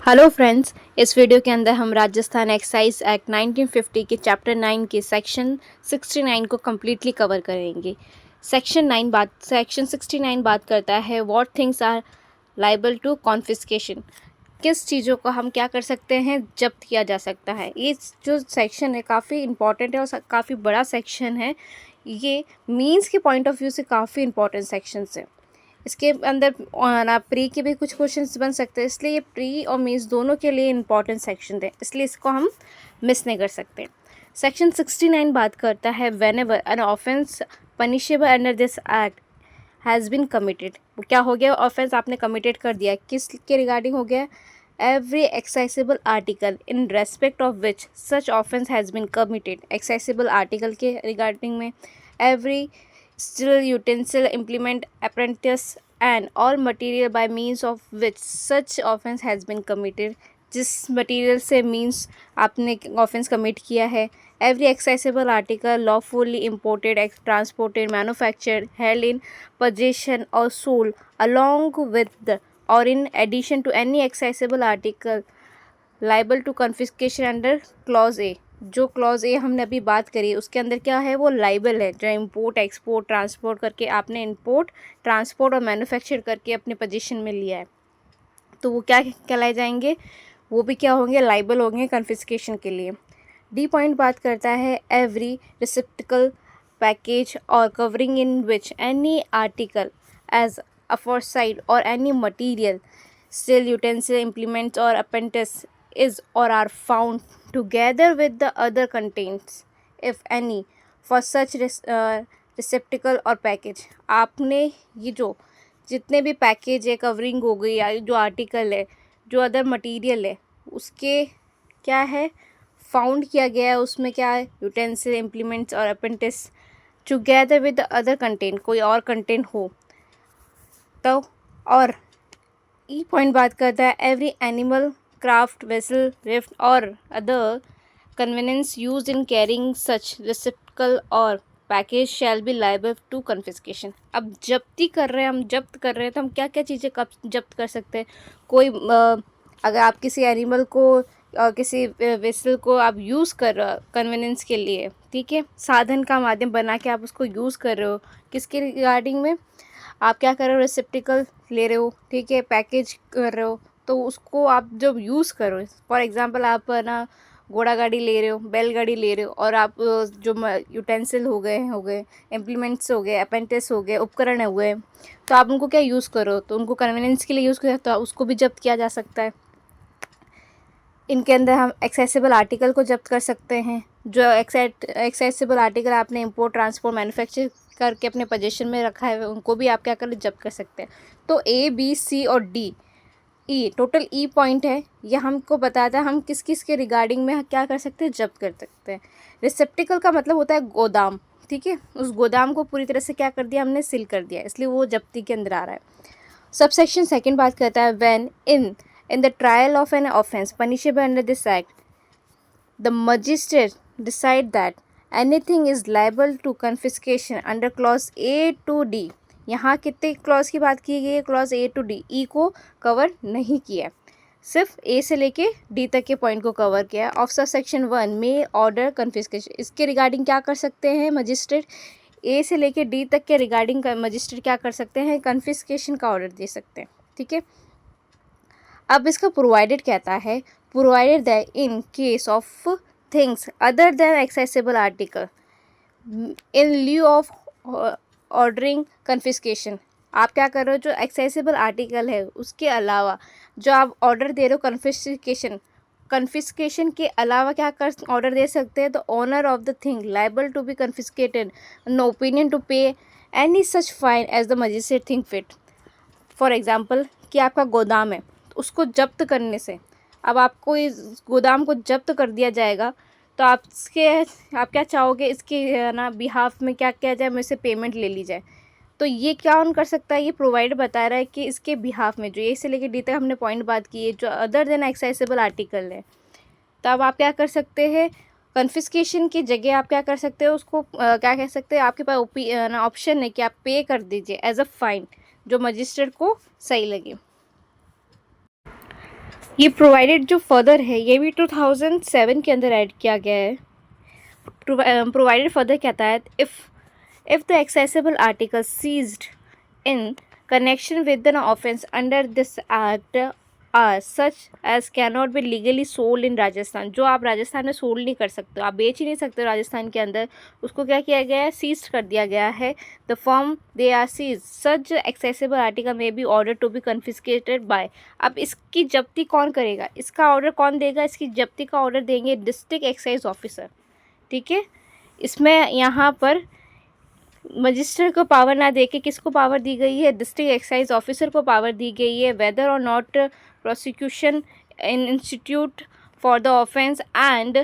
Hello friends, इस video के अंदर हम राजस्थान एक्साइज एक्ट 1950 के चैप्टर 9 के सेक्शन 69 को कम्प्लीटली कवर करेंगे। सेक्शन 69 बात करता है what things are liable to confiscation. किस चीज़ों को हम क्या कर सकते हैं, जब्त किया जा सकता है। ये जो सेक्शन है काफ़ी इंपॉर्टेंट है और काफ़ी बड़ा सेक्शन है। ये मीन्स के पॉइंट ऑफ व्यू से काफ़ी इंपॉर्टेंट सेक्शन है। इसके अंदर ना प्री के भी कुछ क्वेश्चंस बन सकते हैं, इसलिए ये प्री और मीन्स दोनों के लिए इंपॉर्टेंट सेक्शन है, इसलिए इसको हम मिस नहीं कर सकते। सेक्शन 69 बात करता है when ever N offence punishable under this act has been committed. क्या हो गया, ऑफेंस आपने कमिटेड कर दिया, किस के रिगार्डिंग हो गया, every excisable article in respect of which such offence has been committed. Excisable article के रिगार्डिंग में every still utensil implement apprentice and all material by means of which such offense has been committed। जिस material से means आपने offence commit किया है। Every excisable article lawfully imported transported manufactured held in possession और sold along with और in addition to any excisable article liable to confiscation under clause A. जो clause ए हमने अभी बात करी उसके अंदर क्या है, वो लाइबल है। जो इंपोर्ट एक्सपोर्ट ट्रांसपोर्ट करके आपने इंपोर्ट ट्रांसपोर्ट और मैन्युफैक्चर करके अपने पोजीशन में लिया है, तो वो क्या कहलाए जाएंगे, वो भी क्या होंगे, लाइबल होंगे कन्फिस्केशन के लिए। डी पॉइंट बात करता है एवरी रिसिप्टिकल पैकेज और covering in which any article as aforesaid और any material still utensil implements और अपेंडिस is or are found together with the other contents if any for such receptacle और package. आपने ये जो जितने भी पैकेज है, कवरिंग हो गई या जो आर्टिकल है, जो अदर मटेरियल है, उसके क्या है, फाउंड किया गया है, उसमें क्या है, यूटेंसिल इम्प्लीमेंट्स और appendix together with the other content, कोई और कंटेंट हो तो। और ई पॉइंट बात करता है every animal craft vessel raft और other conveyance used in carrying such receptacle और package shall be liable to confiscation. अब जब्ती कर रहे हैं, हम जब्त कर रहे हैं, तो हम क्या क्या चीज़ें कब जब्त कर सकते हैं। कोई अगर आप किसी एनिमल को किसी वेसल को आप यूज़ कर रहे हो कन्वीनियंस के लिए, ठीक है, साधन का माध्यम बना के आप उसको यूज़ कर रहे हो, किसके रिगार्डिंग में, आप क्या कर रहे हो, रिसिप्टिकल ले रहे हो, ठीक है, पैकेज कर रहे हो, तो उसको आप जब यूज़ करो, फॉर एग्जांपल आप ना घोड़ा गाड़ी ले रहे हो, बैलगाड़ी ले रहे हो, और आप जो यूटेंसिल हो गए इम्प्लीमेंट्स हो गए, अपेंटिस हो गए, उपकरण हुए, तो आप उनको क्या यूज़ करो, तो उनको कन्वीनियंस के लिए यूज़ करो, तो उसको भी जब्त किया जा सकता है। इनके अंदर हम एक्सेसिबल आर्टिकल को जब्त कर सकते हैं। जो एक्सेसिबल आर्टिकल आपने इंपोर्ट ट्रांसपोर्ट मैन्युफैक्चर करके अपने पोजीशन में रखा है, उनको भी आप क्या कर जब्त कर सकते हैं। तो ए बी सी और डी ई टोटल ई पॉइंट है, यह हमको बताता है हम किस किस के रिगार्डिंग में क्या कर सकते हैं, जब्त कर सकते हैं। रिसेप्टिकल का मतलब होता है गोदाम, ठीक है, उस गोदाम को पूरी तरह से क्या कर दिया, हमने सील कर दिया, इसलिए वो जब्ती के अंदर आ रहा है। सबसेक्शन सेकंड बात करता है when in the trial of an offence punishable under this act the magistrate decide that anything is liable to confiscation under clause A to D. यहाँ कितने क्लॉज की बात की गई है, clause A to D, E को cover नहीं किया, सिर्फ ए से लेके डी तक के पॉइंट को कवर किया। ऑफ सब सेक्शन 1 में ऑर्डर कन्फिस्केशन, इसके रिगार्डिंग क्या कर सकते हैं मजिस्ट्रेट, ए से लेके डी तक के रिगार्डिंग मजिस्ट्रेट क्या कर सकते हैं, कन्फिस्केशन का ऑर्डर दे सकते हैं, ठीक है। अब इसका प्रोवाइडेड कहता है provided that in case of things other than accessible article in lieu of ordering confiscation. आप क्या कर रहे हो, जो एक्सेसिबल आर्टिकल है उसके अलावा जो आप ऑर्डर दे रहे हो कन्फिस्केशन के अलावा क्या कर ऑर्डर दे सकते हैं, तो owner of the thing liable to be confiscated no opinion to pay any such fine as the magistrate think fit. For example कि आपका गोदाम है, तो उसको जब्त करने से, अब आपको इस गोदाम को जब्त कर दिया जाएगा, तो आप क्या चाहोगे, इसके ना बिहाफ में क्या किया जाए, मुझसे पेमेंट ले ली जाए। तो ये क्या ऑन कर सकता है, ये प्रोवाइड बता रहा है कि इसके बिहाफ में जो ए से लेकर डी तक हमने पॉइंट बात की है, जो अदर देन एक्सेसिबल आर्टिकल है, तब आप क्या कर सकते हैं, कन्फिस्केशन की जगह आप क्या कर सकते हो, उसको क्या कह सकते हैं, आपके पास ऑप्शन है कि आप पे कर दीजिए एज अ फाइन, जो मजिस्ट्रेट को सही लगे। ये प्रोवाइडेड जो फर्दर है ये भी 2007 के अंदर ऐड किया गया है। प्रोवाइडेड फर्दर कहता है if the accessible article seized in connection with an offence under this act are such as cannot be legally sold in Rajasthan, जो आप राजस्थान में सोल्ड नहीं कर सकते हो, आप बेच ही नहीं सकते हो राजस्थान के अंदर, उसको क्या किया गया है, सीज कर दिया गया है। The form they are seize such accessible article में be order to be confiscated by. अब इसकी जब्ती कौन करेगा, इसका ऑर्डर कौन देगा, इसकी जब्ती का ऑर्डर देंगे डिस्ट्रिक्ट एक्साइज ऑफिसर। ठीक है, इसमें यहाँ पर मजिस्ट्रेट को पावर ना देके किसको पावर दी गई है, डिस्ट्रिक्ट एक्साइज ऑफिसर को पावर दी गई है। वेदर और not prosecution in institute for the offence and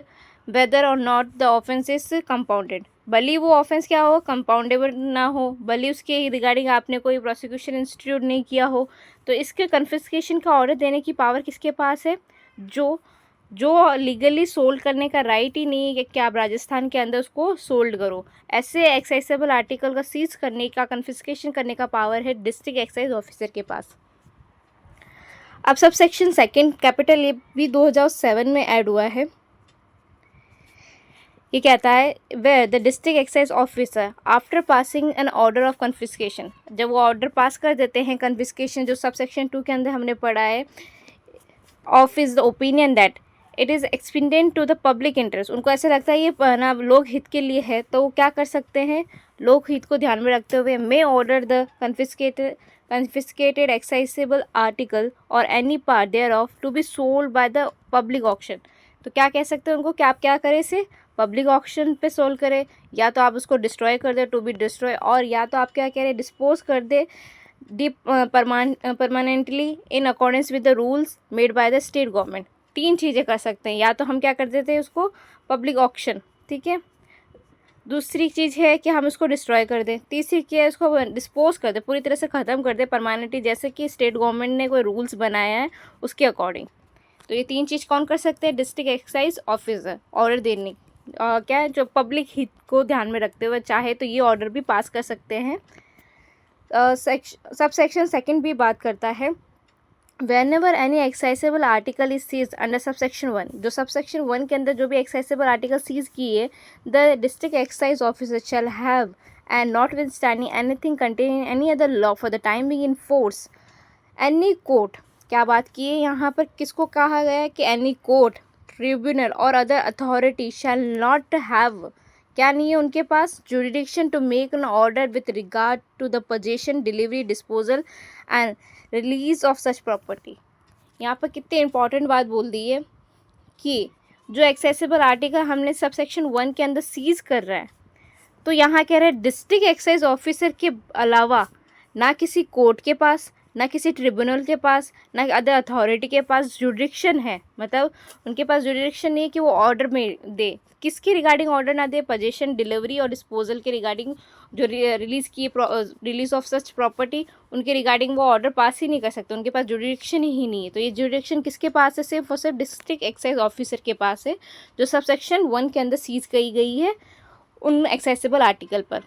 whether और not the offence is compounded, भले वो ऑफेंस क्या हो, कंपाउंडेबल ना हो, भले उसके रिगार्डिंग आपने कोई प्रोसिक्यूशन इंस्टीट्यूट नहीं किया हो, तो इसके कन्फिस्केशन का ऑर्डर देने की पावर किसके पास है, जो लीगली सोल्ड करने का राइट ही नहीं है कि आप राजस्थान के अंदर उसको सोल्ड करो। ऐसे एक्सेसिबल आर्टिकल का सीज करने का, कन्फिस्केशन करने का पावर है डिस्ट्रिक्ट एक्साइज ऑफिसर के पास। अब sub section second capital A भी 2007 में ऐड हुआ है। ये कहता है where the district excise officer after passing an order of confiscation, जब वो ऑर्डर पास कर देते हैं कन्फिस्केशन, जो सब सेक्शन 2 के अंदर हमने पढ़ा है, of is the opinion that it is expedient to the public interest, उनको ऐसा लगता है ये ना लोक हित के लिए है, तो वो क्या कर सकते हैं, लोक हित को ध्यान में रखते हुए may order the confiscated excisable article or any part thereof to be sold by the public auction. तो क्या कह सकते हैं उनको कि आप क्या करें, इसे पब्लिक ऑक्शन पे सोल्ड करें, या तो आप उसको डिस्ट्रॉय कर दे टू बी डिस्ट्रॉय, और या तो आप क्या कह रहे हैं, डिस्पोज कर दे permanently in accordance with the rules made by the state government. 3 चीज़ें कर सकते हैं, या तो हम क्या कर देते हैं उसको पब्लिक ऑक्शन, ठीक है, दूसरी चीज़ है कि हम उसको डिस्ट्रॉय कर दें, तीसरी क्या है उसको डिस्पोज कर दें, पूरी तरह से ख़त्म कर दें परमानेंटली, जैसे कि स्टेट गवर्नमेंट ने कोई रूल्स बनाया है उसके अकॉर्डिंग। तो ये 3 चीज़ कौन कर सकते हैं, डिस्ट्रिक्ट एक्साइज ऑफिसर ऑर्डर देने क्या है, जो पब्लिक हित को ध्यान में रखते हुए चाहे तो ये ऑर्डर भी पास कर सकते हैं। सब सेक्शन सेकेंड भी बात करता है whenever any accessible article is seized under subsection 1, जो subsection 1 के अंदर जो भी accessible article seize किए, the district excise officer shall have and notwithstanding anything containing any other law for the time being in force any court, क्या बात की है यहाँ पर, किसको कहा गया है कि any court, tribunal or other authority shall not have, क्या नहीं है उनके पास, jurisdiction to make an order with regard to the possession, delivery, disposal and release of such property. यहाँ पर कितनी इंपॉर्टेंट बात बोल दी है कि जो एक्सेसिबल आर्टिकल हमने सब सेक्शन 1 के अंदर सीज कर रहा है, तो यहाँ कह रहे हैं डिस्ट्रिक्ट एक्साइज ऑफिसर के अलावा ना किसी कोर्ट के पास, ना किसी ट्रिब्यूनल के पास, ना अदर अथॉरिटी के पास जुरिडिक्शन है, मतलब उनके पास जुरिडिक्शन नहीं है कि वो ऑर्डर में दे, किसके रिगार्डिंग ऑर्डर ना दे, पोजेशन, डिलीवरी और डिस्पोजल के रिगार्डिंग, जो रिलीज ऑफ सच प्रॉपर्टी उनके रिगार्डिंग वो ऑर्डर पास ही नहीं कर सकते, उनके पास जुरिडिक्शन ही नहीं है। तो ये जुरिडिक्शन किसके पास है, सिर्फ और सिर्फ डिस्ट्रिक्ट एक्साइज ऑफिसर के पास है, जो सब सेक्शन 1 के अंदर सीज की गई है उन एक्सेसिबल आर्टिकल पर।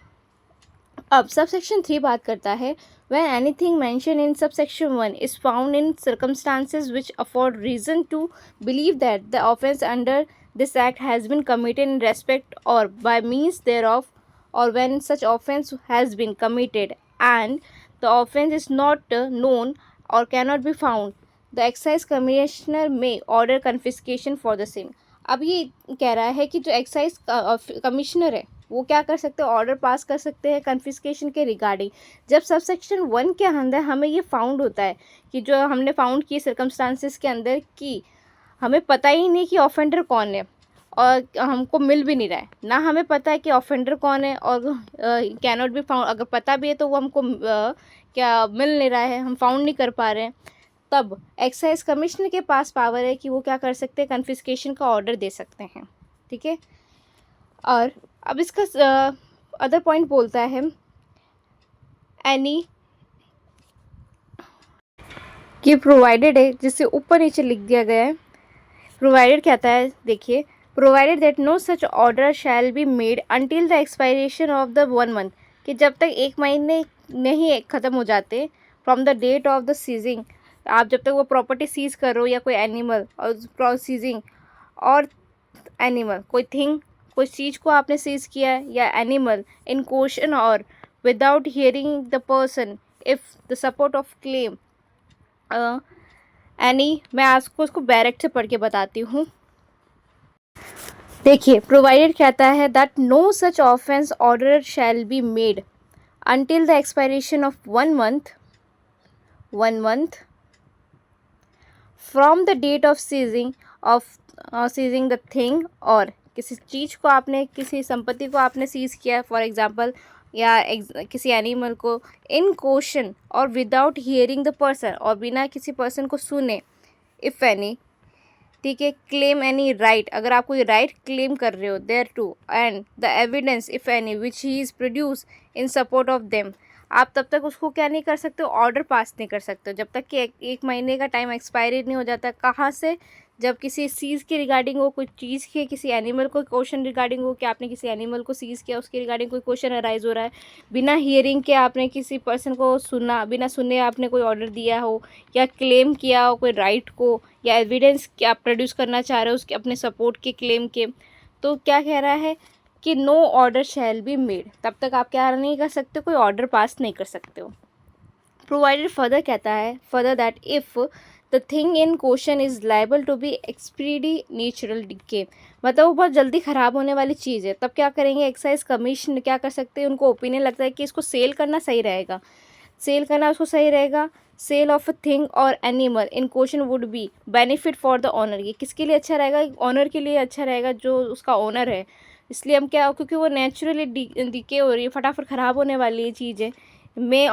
अब सब सेक्शन 3 बात करता है when anything mentioned in subsection 1 is found in circumstances which afford reason to believe that the offence under this act has been committed in respect or by means thereof, or when such offence has been committed and the offence is not known or cannot be found, the excise commissioner may order confiscation for the same। अब ये कह रहा है कि जो excise commissioner है वो क्या कर सकते हैं, ऑर्डर पास कर सकते हैं कन्फिस्केशन के रिगार्डिंग, जब सब सेक्शन 1 के अंदर हमें ये फाउंड होता है कि जो हमने फाउंड किए सर्कमस्टांसिस के अंदर कि हमें पता ही नहीं कि ऑफेंडर कौन है और हमको मिल भी नहीं रहा है, ना हमें पता है कि ऑफेंडर कौन है और कैन नॉट बी फाउंड, अगर पता भी है तो वो हमको क्या मिल नहीं रहा है, हम फाउंड नहीं कर पा रहे हैं, तब एक्साइज कमिश्नर के पास पावर है कि वो क्या कर सकते हैं, कन्फिस्केशन का ऑर्डर दे सकते हैं। ठीक है, और अब इसका अदर पॉइंट बोलता है एनी कि प्रोवाइडेड है, जिससे ऊपर नीचे लिख दिया गया है, प्रोवाइडेड कहता है, देखिए, provided that no such order shall be made until the expiration of the 1 month, कि जब तक 1 महीने नहीं ख़त्म हो जाते from the date of the seizing आप जब तक वो प्रॉपर्टी सीज कर रहे हो या कोई एनिमल और सीजिंग और एनिमल कोई थिंग कोई चीज़ को आपने सीज किया है या एनिमल इन क्वेश्चन और without hearing the person if the support of claim any, मैं आपको उसको डायरेक्ट से पढ़ के बताती हूँ। देखिए, प्रोवाइडेड कहता है that no such offence order shall be made until the expiration of 1 month from the date of seizing the thing, और किसी चीज़ को आपने किसी संपत्ति को आपने सीज किया फॉर एग्जांपल या किसी एनिमल को इन क्वेश्चन और विदाउट हियरिंग द पर्सन, और बिना किसी पर्सन को सुने, इफ़ एनी, ठीक है, क्लेम एनी राइट, अगर आप कोई राइट क्लेम कर रहे हो thereto, and the evidence if any which he is produce in support of them, आप तब तक उसको क्या नहीं कर सकते, ऑर्डर पास नहीं कर सकते जब तक कि एक महीने का टाइम एक्सपायरी नहीं हो जाता। कहाँ से? जब किसी चीज़ के रिगार्डिंग हो, कोई चीज़ के किसी एनिमल को क्वेश्चन रिगार्डिंग हो कि आपने किसी एनिमल को सीज किया, उसके रिगार्डिंग कोई क्वेश्चन अराइज हो रहा है, बिना हियरिंग के आपने किसी पर्सन को सुना, बिना सुने आपने कोई ऑर्डर दिया हो या क्लेम किया हो कोई राइट को, या एविडेंस क्या आप प्रोड्यूस करना चाह रहे हो उसके अपने सपोर्ट के क्लेम के, तो क्या कह रहा है कि no order shall be made, तब तक आप क्या नहीं कर सकते, कोई ऑर्डर पास नहीं कर सकते हो। प्रोवाइडेड फर्दर कहता है further that if the thing in question is liable to be एक्सपीडी नेचुरल डिके, मतलब वो बहुत जल्दी ख़राब होने वाली चीज़ है, तब क्या करेंगे, एक्साइज कमीशन क्या कर सकते हैं, उनको ओपिनियन लगता है कि इसको सेल करना सही रहेगा, सेल करना उसको सही रहेगा। सेल ऑफ अ थिंग और animal in question would be benefit for the owner, ये किसके लिए अच्छा रहेगा, ऑनर के लिए अच्छा रहेगा जो उसका ओनर है, इसलिए हम क्या, क्योंकि वो नेचुरली डिके हो रही है, फटाफट ख़राब होने वाली ये चीज़ है। May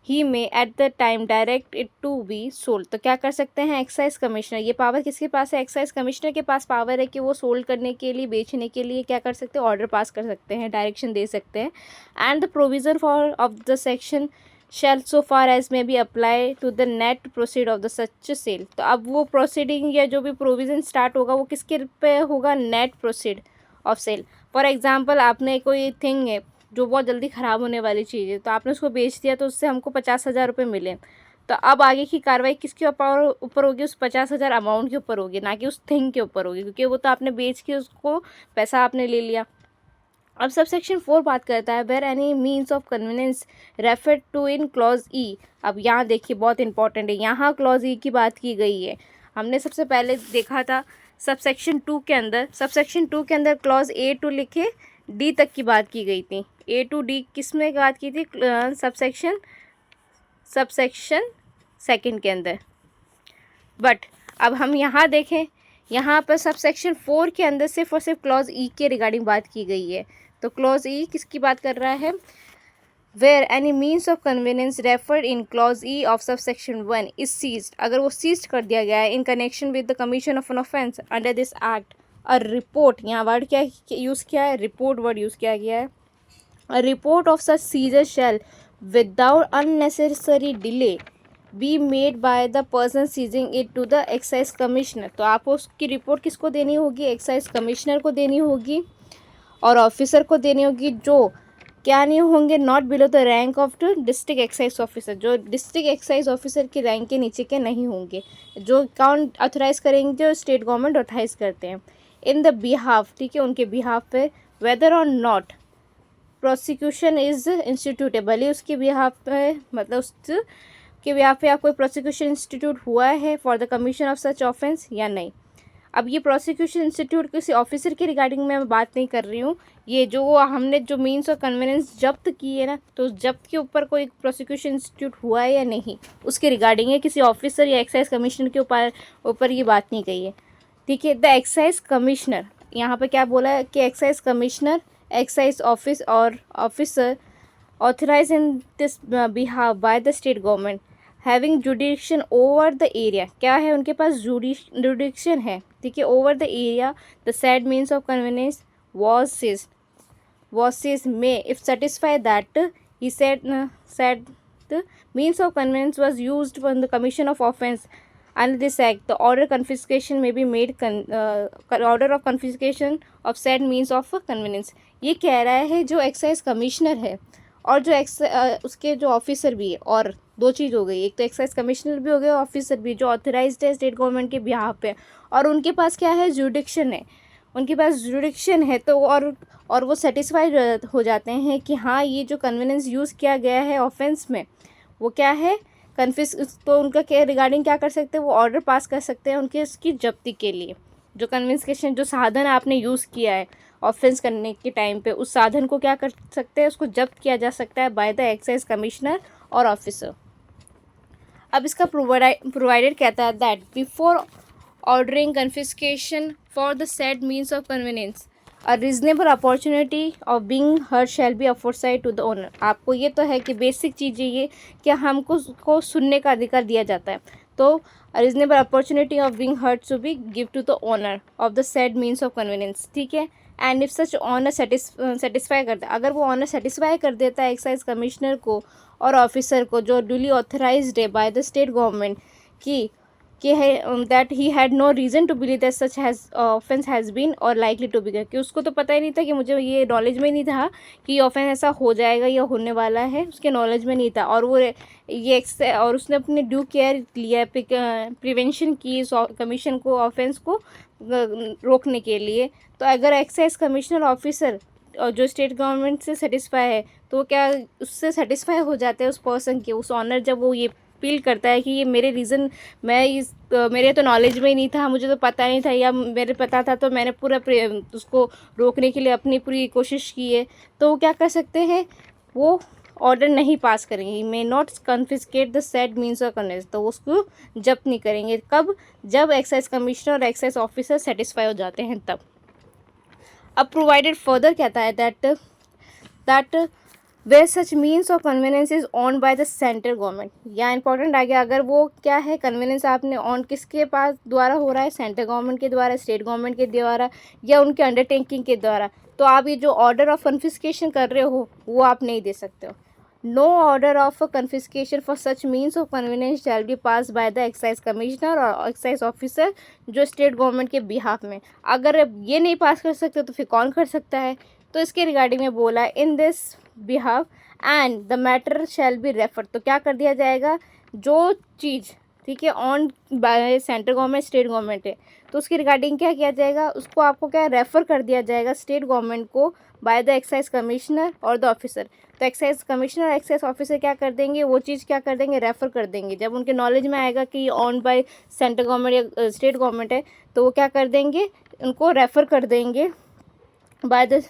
he may at the time direct it to be sold, तो क्या कर सकते हैं, एक्साइज कमिश्नर, ये पावर किसके पास है, एक्साइज कमिश्नर के पास पावर है कि वो सोल्ड करने के लिए, बेचने के लिए क्या कर सकते हैं, ऑर्डर पास कर सकते हैं, डायरेक्शन दे सकते हैं। And the provision for of the section shall so far as may be apply to the net proceed of the such sale, तो अब वो प्रोसीडिंग या जो भी प्रोविज़न स्टार्ट होगा वो किसके पे होगा, net proceed of sale. For example आपने कोई थिंग है जो बहुत जल्दी ख़राब होने वाली चीज़ है, तो आपने उसको बेच दिया, तो उससे हमको 50,000 रुपये मिले, तो अब आगे की कार्रवाई किसके ऊपर होगी, उस 50,000 अमाउंट के ऊपर होगी, ना कि उस थिंग के ऊपर होगी, क्योंकि वो तो आपने बेच के उसको पैसा आपने ले लिया। अब सब सेक्शन 4 बात करता है where any means of conveyance refer to in clause E. अब यहाँ देखिए बहुत इंपॉर्टेंट है, यहाँ क्लॉज ई की बात की गई है। हमने सबसे पहले देखा था सब सेक्शन 2 के अंदर, सब सेक्शन 2 के अंदर क्लॉज ए टू लिखे डी तक की बात की गई थी। ए टू डी किस में बात की थी, सब सेक्शन सेकेंड के अंदर। बट अब हम यहाँ देखें, यहाँ पर सब सेक्शन 4 के अंदर सिर्फ और सिर्फ क्लॉज ई के रिगार्डिंग बात की गई है। तो क्लॉज ई किसकी बात कर रहा है, where any means of conveyance referred in clause E of sub section 1 is seized, अगर वो सीज कर दिया गया है in connection with the commission of an offence under this act, a report, यहाँ वर्ड क्या यूज़ किया है, रिपोर्ट वर्ड यूज़ किया गया है। A report of such seizure shall without unnecessary delay be made by the person seizing it to the excise commissioner, तो आपको उसकी रिपोर्ट किसको देनी होगी, एक्साइज कमिश्नर को देनी होगी और ऑफिसर को देनी होगी, जो क्या नहीं होंगे, not below the rank of the district excise officer, जो डिस्ट्रिक्ट एक्साइज ऑफिसर की रैंक के नीचे के नहीं होंगे, जो कौन ऑथराइज़ करेंगे, जो स्टेट गवर्नमेंट ऑथराइज़ करते हैं। इन द बिहाफ, ठीक है, उनके बिहाफ पे वेदर और नॉट प्रोसिक्यूशन इज़ इंस्टीट्यूटेबल, ही उसके बिहाफ पे, मतलब उसके बिहाफ पे आप कोई प्रोसिक्यूशन इंस्टीट्यूट हुआ है for the commission of such offence या नहीं। अब ये प्रोसिक्यूशन इंस्टीट्यूट किसी ऑफिसर के रिगार्डिंग में मैं बात नहीं कर रही हूँ, ये जो हमने जो मीन्स ऑफ कन्वीनियंस जब्त की है ना, तो उस जब्त के ऊपर कोई प्रोसिक्यूशन इंस्टीट्यूट हुआ है या नहीं उसके रिगार्डिंग है, किसी ऑफिसर या एक्साइज कमिश्नर के ऊपर ये बात नहीं कही है, ठीक है। द एक्साइज कमिश्नर, यहाँ पे क्या बोला है कि excise commissioner, excise office or officer authorise in this behalf by the state government having jurisdiction over the area, क्या है उनके पास जुडिक्शन है, ठीक है, over the area the said means of conveyance was seized may if satisfied that he said the means of convenience was used for the commission of offence under this act, the order confiscation may be made order of confiscation of said means of convenience। ये कह रहा है जो excise commissioner है और जो उसके जो ऑफिसर भी है और दो चीज़ हो गई, एक तो एक्साइज कमिश्नर भी हो गया, ऑफिसर भी जो ऑथराइज्ड है स्टेट गवर्नमेंट के बिहाफ पे, और उनके पास क्या है, जुडिक्शन है, उनके पास जुडिक्शन है। तो और वो सेटिस्फाइड हो जाते हैं कि हाँ ये जो कन्वीनियंस यूज़ किया गया है ऑफेंस में वो क्या है, कन्फिस, तो उनका क्या रिगार्डिंग क्या कर सकते हैं, वो ऑर्डर पास कर सकते हैं उनके उसकी जब्ती के लिए। जो कन्विंसकेशन जो साधन आपने यूज़ किया है ऑफेंस करने के टाइम पे, उस साधन को क्या कर सकते हैं, उसको जब्त किया जा सकता है बाय द एक्साइज कमिश्नर और ऑफिसर। अब इसका प्रोवाइडेड कहता है that before ordering confiscation for the said means of conveyance a reasonable opportunity of being heard shall be afford to the owner. आपको ये तो है कि बेसिक चीज़ें ये कि हमको को सुनने का अधिकार दिया जाता है, तो reasonable opportunity of being heard to be give to the owner of the said means of conveyance, ठीक है। And if such owner satisfy करता है, अगर वो ऑनर सेटिस्फाई कर देता है एक्साइज कमिश्नर को और ऑफिसर को जो ड्यूली ऑथराइज्ड है बाय द स्टेट गवर्नमेंट कि है that he had no reason to believe that such has offence has been or likely to be, कि उसको तो पता ही नहीं था, कि मुझे ये नॉलेज में नहीं था कि ऑफेंस ऐसा हो जाएगा या होने वाला है, उसके नॉलेज में नहीं था, और वो ये और उसने अपने ड्यू केयर लिया, प्रिवेंशन की इस कमीशन को ऑफेंस को रोकने के लिए। तो अगर एक्साइज कमिश्नर ऑफिसर और जो स्टेट गवर्नमेंट से सेटिस्फाई है, तो क्या उससे सेटिस्फाई हो जाते हैं उस पर्सन के, उस ऑनर, जब वो ये फील करता है कि ये मेरे रीज़न, मेरे तो नॉलेज में ही नहीं था, मुझे तो पता नहीं था, या मेरे पता था तो मैंने पूरा उसको रोकने के लिए अपनी पूरी कोशिश की है, तो वो क्या कर सकते हैं, वो ऑर्डर नहीं पास करेंगे। May not confiscate the said means of conveyance, तो उसको जब्त नहीं करेंगे। कब? जब एक्साइज कमिश्नर और एक्साइज ऑफिसर सेटिस्फाई हो जाते हैं तब। अब प्रोवाइडेड फर्दर कहता है that where such means of conveyance is on by the central government. यहाँ इंपॉर्टेंट आ गया, अगर वो क्या है, कन्वीनियंस आपने ऑन किसके पास द्वारा हो रहा है, सेंट्रल गवर्नमेंट के द्वारा, स्टेट गवर्नमेंट के द्वारा, या उनके अंडरटेकिंग के द्वारा, तो आप ये जो ऑर्डर ऑफ कन्फिस्केशन कर रहे हो वो आप नहीं दे सकते हो। No order of confiscation for such means of conveyance shall be pass by the excise commissioner और एक्साइज ऑफिसर जो स्टेट गवर्नमेंट के बिहाफ में। अगर ये नहीं पास कर सकते तो फिर कौन कर सकता है, तो इसके रिगार्डिंग में बोला इन this behalf and the matter shall be refer. तो क्या कर दिया जाएगा, जो चीज़ ठीक है on by central government state government है, तो उसके रिगार्डिंग क्या किया जाएगा, उसको आपको क्या रेफ़र कर दिया जाएगा स्टेट गवर्नमेंट को बाय द एक्साइज कमिश्नर और द ऑफिसर। तो एक्साइज कमिश्नर और एक्साइज ऑफिसर क्या कर देंगे, वो चीज़ क्या कर देंगे, रेफ़र कर देंगे। जब उनके नॉलेज में आएगा कि ऑन बाय सेंट्रल गवर्नमेंट या स्टेट गवर्नमेंट है, तो वो क्या कर देंगे, उनको रेफ़र कर देंगे by the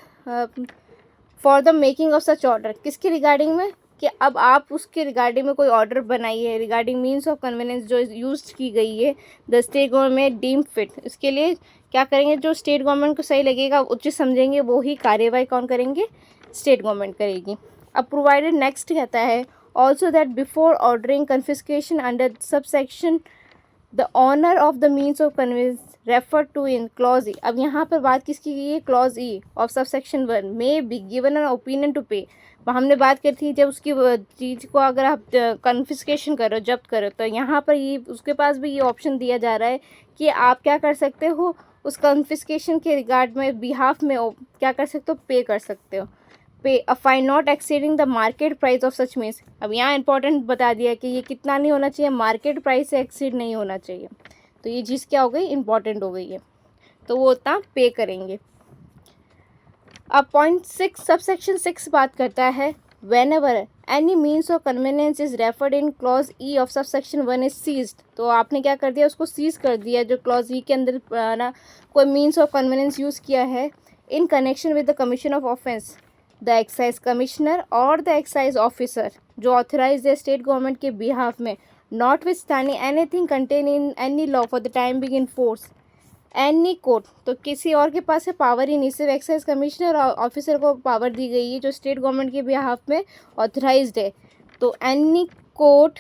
for the making of such order. किसके रिगार्डिंग में, कि अब आप उसके रिगार्डिंग में कोई ऑर्डर बनाइए रिगार्डिंग मीन्स ऑफ कन्वीनियंस जो यूज की गई है the state government deem fit. इसके लिए क्या करेंगे, जो स्टेट गवर्नमेंट को सही लगेगा, उचित समझेंगे, वो ही कार्यवाही कौन करेंगे, स्टेट गवर्नमेंट करेगी। अब प्रोवाइडेड नेक्स्ट कहता है also that before ordering confiscation under sub section the owner of the means of conveyance refer to in clause E. अब यहाँ पर बात किसकी गई है, clause E of sub section 1 may be given an opinion to pay. हमने बात करी थी जब उसकी चीज़ को अगर आप कन्फिस्केशन करो, जब्त करो, तो यहाँ पर ये उसके पास भी ये ऑप्शन दिया जा रहा है कि आप क्या कर सकते हो, उस कन्फिस्केशन के रिगार्ड में बिहाफ में क्या कर सकते हो, पे कर सकते हो, पे a fine not exceeding the market price of such means. अब यहाँ इंपॉर्टेंट बता दिया कि ये कितना नहीं होना चाहिए, मार्केट प्राइस से एक्सीड नहीं होना चाहिए। तो ये चीज़ क्या हो गई, इंपॉर्टेंट हो गई है, तो वो उतना पे करेंगे। अब पॉइंट 6 सबसेक्शन 6 बात करता है whenever any means of conveyance is referred in clause E of subsection 1 is seized. तो आपने क्या कर दिया, उसको सीज कर दिया, जो क्लॉज ई के अंदर ना कोई मीन्स ऑफ कन्वीनियंस यूज़ किया है in connection with the commission of offence the excise commissioner और द एक्साइज ऑफिसर जो ऑथराइज है स्टेट गवर्नमेंट के बिहाफ में not with standing anything contain in any law for the time big in force any court. तो किसी और के पास है पावर ही नहीं, सिर्फ एक्साइज कमिश्नर और ऑफिसर को पावर दी गई है जो स्टेट गवर्नमेंट के बिहाफ में ऑथराइज्ड है। तो any court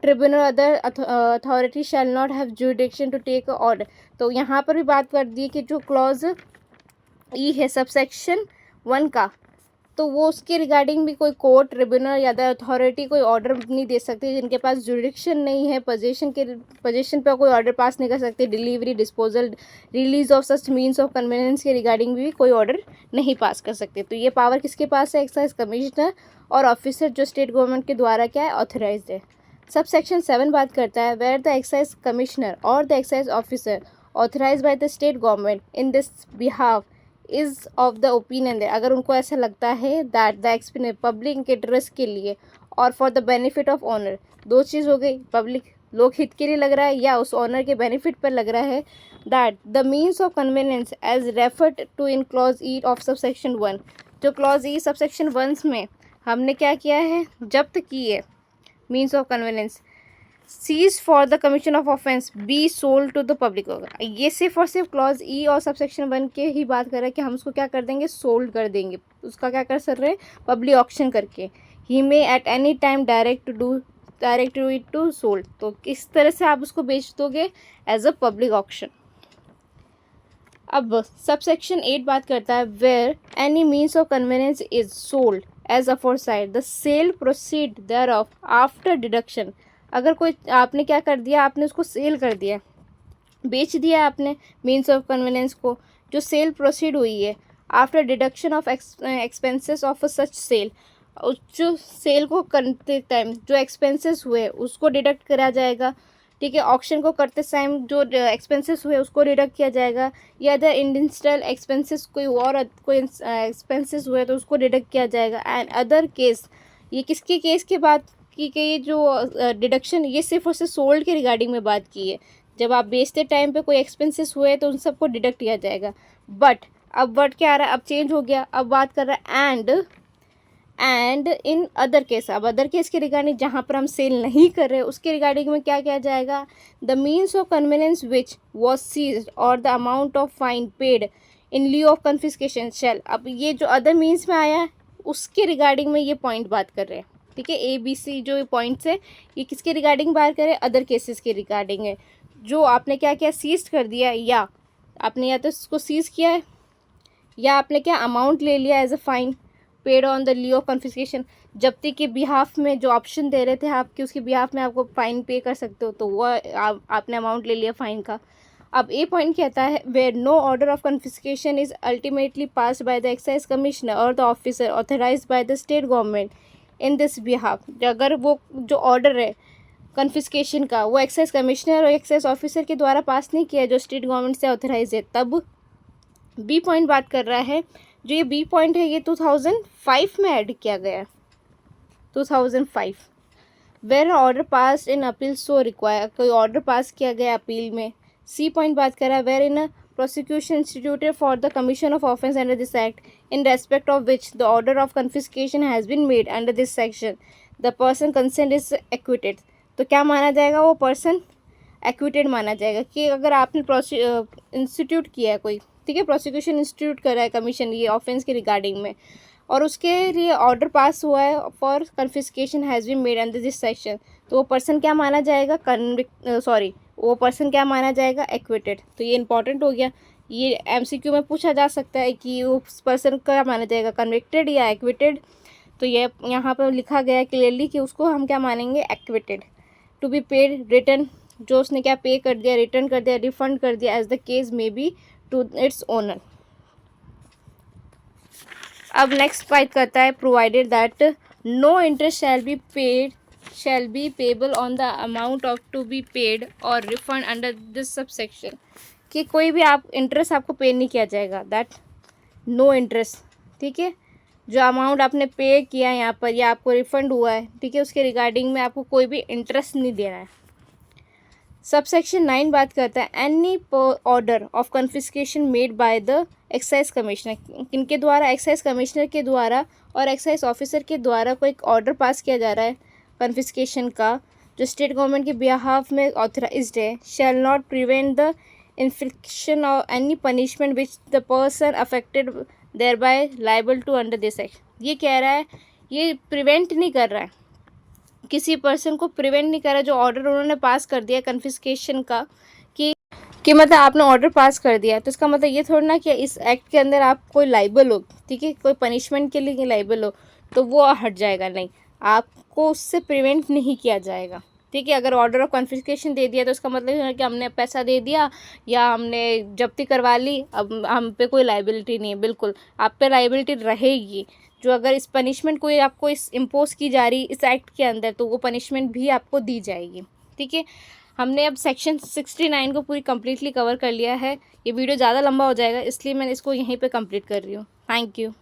tribunal other authority shall not have jurisdiction to take order. तो यहाँ पर भी बात कर दी कि जो क्लॉज ई है सबसेक्शन 1 का, तो वो उसके रिगार्डिंग भी कोई कोर्ट, ट्रिब्यूनल या अदर अथॉरिटी कोई ऑर्डर नहीं दे सकती, जिनके पास जुरिडिक्शन नहीं है, पोजीशन पर कोई ऑर्डर पास नहीं कर सकते, delivery, disposal, release of such means of convenience के रिगार्डिंग भी कोई ऑर्डर नहीं पास कर सकते। तो ये पावर किसके पास है? एक्साइज कमिश्नर और ऑफिसर जो स्टेट गवर्नमेंट के द्वारा क्या है? ऑथराइज्ड है। सब सेक्शन 7 बात करता है वेयर द एक्साइज कमिश्नर और the excise officer authorise by the state government in this behalf is of the opinion है, अगर उनको ऐसा लगता है that the explain public interest के लिए और for the benefit of owner, दो चीज़ हो गई, पब्लिक लोक हित के लिए लग रहा है या उस ऑनर के बेनिफिट पर लग रहा है, that the means of conveyance as referred to in clause E of sub section 1, जो क्लॉज ई सब सेक्शन 1 में हमने क्या किया है? जब्त की है means of conveyance, seize for the commission of offence be sold to the public होगा। ये सिर्फ और सिर्फ क्लॉज ई और सबसेक्शन 1 के ही बात कर रहे हैं कि हम उसको क्या कर देंगे? सोल्ड कर देंगे। उसका क्या कर सक रहे हैं? पब्लिक ऑक्शन करके। He may at any time direct to it to sold, तो किस तरह से आप उसको बेच दोगे? As a public auction. अब सबसेक्शन 8 बात करता है where any means of conveyance is sold as aforesaid the sale proceed thereof after deduction, अगर कोई आपने क्या कर दिया? आपने उसको सेल कर दिया, बेच दिया आपने मीन्स ऑफ कन्वीनियंस को, जो सेल प्रोसीड हुई है after deduction of expenses of such sale, जो सेल को करते टाइम जो एक्सपेंसेस हुए उसको डिडक्ट करा जाएगा। ठीक है, ऑक्शन को करते टाइम जो एक्सपेंसेस हुए उसको डिडक्ट किया जाएगा, या अदर इंडस्ट्रियल एक्सपेंसेस कोई एक्सपेंसेस हुए तो उसको डिडक्ट किया जाएगा। एंड अदर केस, ये किसके केस के बात की गई? जो डिडक्शन ये सिर्फ और सिर्फ सोल्ड के रिगार्डिंग में बात की है। जब आप बेचते टाइम पे कोई एक्सपेंसेस हुए तो उन सबको डिडक्ट किया जाएगा। बट अब वर्ड क्या आ रहा है? अब चेंज हो गया, अब बात कर रहा है एंड इन अदर केस। अब अदर केस के रिगार्डिंग जहाँ पर हम सेल नहीं कर रहे उसके रिगार्डिंग में क्या किया जाएगा? The means of conveyance which was seized और the amount of fine paid in lieu of confiscation shall. अब ये जो अदर मीन्स में आया है उसके रिगार्डिंग में ये पॉइंट बात कर रहे हैं। ठीक है, ABC जो पॉइंट्स है ये किसके रिगार्डिंग बात करें? अदर केसेस के रिगार्डिंग है। जो आपने क्या किया? सीज कर दिया, या आपने या तो इसको सीज किया है या आपने क्या अमाउंट ले लिया as a fine paid on the lieu of confiscation. जब्ती के बिहाफ में जो ऑप्शन दे रहे थे आपके, उसके बिहाफ में आपको फाइन पे कर सकते हो, तो वो आपने अमाउंट ले लिया फाइन का। अब ए पॉइंट कहता है where no order of confiscation is ultimately passed by the excise commissioner और the officer authorised by the state government in this behalf, अगर वो जो ऑर्डर है कन्फिस्केशन का वो एक्साइज कमिश्नर और एक्साइज ऑफिसर के द्वारा पास नहीं किया जो स्टेट गवर्नमेंट से ऑथराइज है, तब बी पॉइंट बात कर रहा है। जो ये बी पॉइंट है ये 2005 में ऐड किया गया है, 2005। Where order pass in appeal so require, कोई ऑर्डर पास किया गया अपील में। सी पॉइंट बात कर रहा है where in prosecution instituted for the commission of offence under this act in respect of which the order of confiscation has been made under this section, the person concerned is acquitted। तो क्या माना जाएगा? वो person acquitted माना जाएगा कि अगर आपने इंस्टीट्यूट किया है कोई, ठीक है, प्रोसिक्यूशन इंस्टीट्यूट करा है कमीशन ये ऑफेंस के रिगार्डिंग में, और उसके लिए ऑर्डर पास हुआ है for confiscation has been made under this section, तो वो पर्सन क्या माना जाएगा? वो पर्सन क्या माना जाएगा? एक्विटेड। तो ये इंपॉर्टेंट हो गया, ये MCQ में पूछा जा सकता है कि उस पर्सन क्या माना जाएगा, कन्विक्टेड या एक्विटेड। तो ये यहाँ पर लिखा गया है क्लियरली कि उसको हम क्या मानेंगे? Acquitted. To be paid return, जो उसने क्या पे कर दिया, रिटर्न कर दिया, रिफंड कर दिया, as the case may be to its owner. अब नेक्स्ट बात करता है provided that no interest shall be payable on the amount of to be paid or refund under this subsection, कि कोई भी आप इंटरेस्ट आपको पे नहीं किया जाएगा, दैट नो इंटरेस्ट। ठीक है, जो अमाउंट आपने पे किया यहाँ पर या आपको रिफंड हुआ है, ठीक है, उसके रिगार्डिंग में आपको कोई भी इंटरेस्ट नहीं देना है। सबसेक्शन 9 बात करता है any order of confiscation made by the excise commissioner, किनके द्वारा? एक्साइज कमिश्नर के द्वारा और एक्साइज ऑफिसर के द्वारा कोई ऑर्डर पास किया जा रहा है कन्फिस्केशन का जो स्टेट गवर्नमेंट के बिहाफ में ऑथराइज्ड है, shall not prevent the infliction of any punishment which the person affected thereby liable to under this act. ये कह रहा है, ये प्रिवेंट नहीं कर रहा है, किसी पर्सन को प्रिवेंट नहीं कर रहा, जो ऑर्डर उन्होंने पास कर दिया कन्फिस्केशन का, कि कि मतलब आपने ऑर्डर पास कर दिया, तो इसका मतलब ये थोड़ा ना कि इस एक्ट के अंदर आप कोई लाइबल हो, ठीक है, कोई पनिशमेंट के लिए लाइबल हो, तो वो हट जाएगा। नहीं, आपको उससे प्रिवेंट नहीं किया जाएगा, ठीक है। अगर ऑर्डर ऑफ कॉन्फिस्केशन दे दिया तो इसका मतलब है कि हमने पैसा दे दिया या हमने जब्ती करवा ली, अब हम पे कोई लाइबिलिटी नहीं है। बिल्कुल आप पे लाइबिलिटी रहेगी। जो अगर इस पनिशमेंट कोई आपको इस इम्पोज की जा रही इस एक्ट के अंदर, तो वो पनिशमेंट भी आपको दी जाएगी, ठीक है। हमने अब सेक्शन 69 को पूरी कम्प्लीटली कवर कर लिया है। ये वीडियो ज़्यादा लंबा हो जाएगा, इसलिए मैं इसको यहीं पे कंप्लीट कर रही हूँ। Thank you.